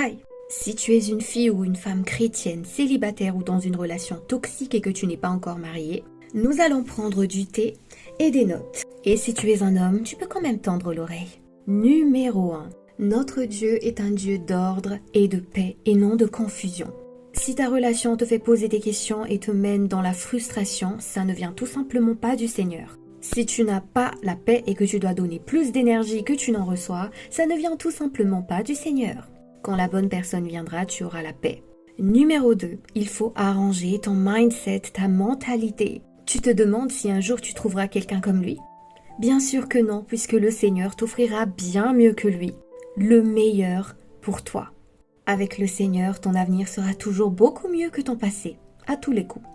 Hi! Si tu es une fille ou une femme chrétienne, célibataire ou dans une relation toxique et que tu n'es pas encore mariée, nous allons prendre du thé et des notes. Et si tu es un homme, tu peux quand même tendre l'oreille. Numéro 1. Notre Dieu est un Dieu d'ordre et de paix et non de confusion. Si ta relation te fait poser des questions et te mène dans la frustration, ça ne vient tout simplement pas du Seigneur. Si tu n'as pas la paix et que tu dois donner plus d'énergie que tu n'en reçois, ça ne vient tout simplement pas du Seigneur. Quand la bonne personne viendra, tu auras la paix. Numéro 2, il faut arranger ton mindset, ta mentalité. Tu te demandes si un jour tu trouveras quelqu'un comme lui? Bien sûr que non, puisque le Seigneur t'offrira bien mieux que lui. Le meilleur pour toi. Avec le Seigneur, ton avenir sera toujours beaucoup mieux que ton passé, à tous les coups.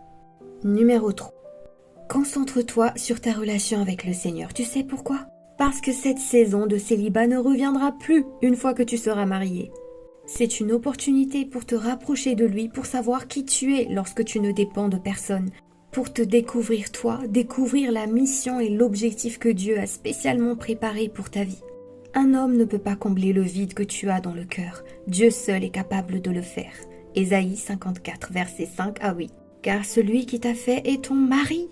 Numéro 3. Concentre-toi sur ta relation avec le Seigneur. Tu sais pourquoi? Parce que cette saison de célibat ne reviendra plus une fois que tu seras marié. C'est une opportunité pour te rapprocher de lui, pour savoir qui tu es lorsque tu ne dépends de personne, pour te découvrir toi, découvrir la mission et l'objectif que Dieu a spécialement préparé pour ta vie. Un homme ne peut pas combler le vide que tu as dans le cœur. Dieu seul est capable de le faire. Ésaïe 54, verset 5 à 8. Car celui qui t'a fait est ton mari.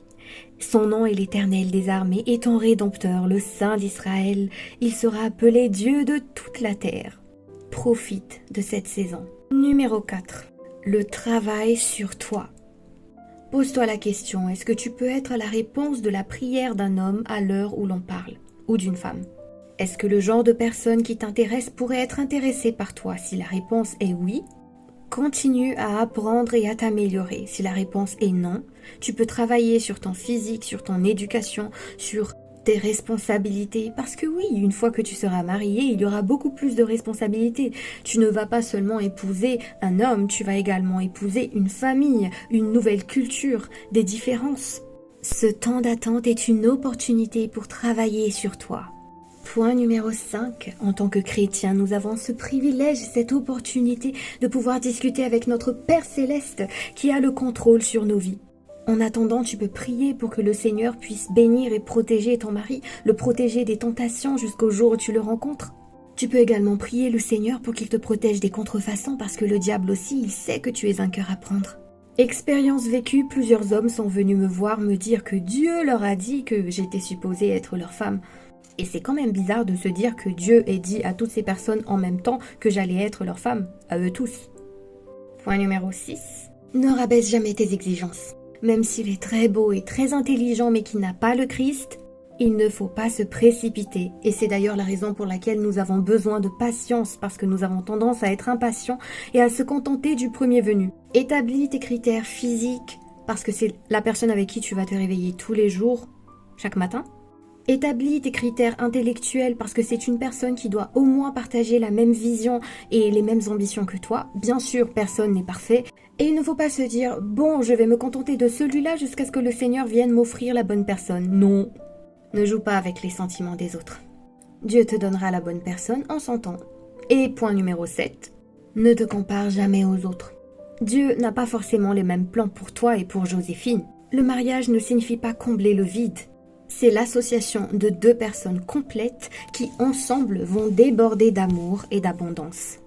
Son nom est l'Éternel des armées et ton Rédempteur, le Saint d'Israël. Il sera appelé Dieu de toute la terre. Profite de cette saison. Numéro 4. Le travail sur toi. Pose-toi la question, est-ce que tu peux être la réponse de la prière d'un homme à l'heure où l'on parle, ou d'une femme? Est-ce que le genre de personne qui t'intéresse pourrait être intéressé par toi? Si la réponse est oui, continue à apprendre et à t'améliorer. Si la réponse est non, tu peux travailler sur ton physique, sur ton éducation, sur tes responsabilités. Parce que oui, une fois que tu seras marié, il y aura beaucoup plus de responsabilités. Tu ne vas pas seulement épouser un homme, tu vas également épouser une famille, une nouvelle culture, des différences. Ce temps d'attente est une opportunité pour travailler sur toi. Point numéro 5. En tant que chrétien, nous avons ce privilège, cette opportunité de pouvoir discuter avec notre Père Céleste qui a le contrôle sur nos vies. En attendant, tu peux prier pour que le Seigneur puisse bénir et protéger ton mari, le protéger des tentations jusqu'au jour où tu le rencontres. Tu peux également prier le Seigneur pour qu'il te protège des contrefaçons parce que le diable aussi, il sait que tu es un cœur à prendre. Expérience vécue, plusieurs hommes sont venus me voir me dire que Dieu leur a dit que j'étais supposée être leur femme. Et c'est quand même bizarre de se dire que Dieu ait dit à toutes ces personnes en même temps que j'allais être leur femme, à eux tous. Point numéro 6. Ne rabaisse jamais tes exigences. Même s'il est très beau et très intelligent mais qu'il n'a pas le Christ, il ne faut pas se précipiter. Et c'est d'ailleurs la raison pour laquelle nous avons besoin de patience, parce que nous avons tendance à être impatients et à se contenter du premier venu. Établis tes critères physiques, parce que c'est la personne avec qui tu vas te réveiller tous les jours, chaque matin. Établis tes critères intellectuels parce que c'est une personne qui doit au moins partager la même vision et les mêmes ambitions que toi. Bien sûr, personne n'est parfait. Et il ne faut pas se dire « Bon, je vais me contenter de celui-là jusqu'à ce que le Seigneur vienne m'offrir la bonne personne. » Non, ne joue pas avec les sentiments des autres. Dieu te donnera la bonne personne en son temps. Et point numéro 7. Ne te compare jamais aux autres. Dieu n'a pas forcément les mêmes plans pour toi et pour Joséphine. Le mariage ne signifie pas combler le vide. C'est l'association de deux personnes complètes qui, ensemble, vont déborder d'amour et d'abondance.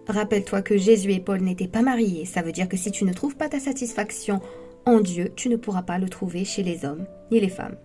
Rappelle-toi que Jésus et Paul n'étaient pas mariés. Ça veut dire que si tu ne trouves pas ta satisfaction en Dieu, tu ne pourras pas le trouver chez les hommes ni les femmes.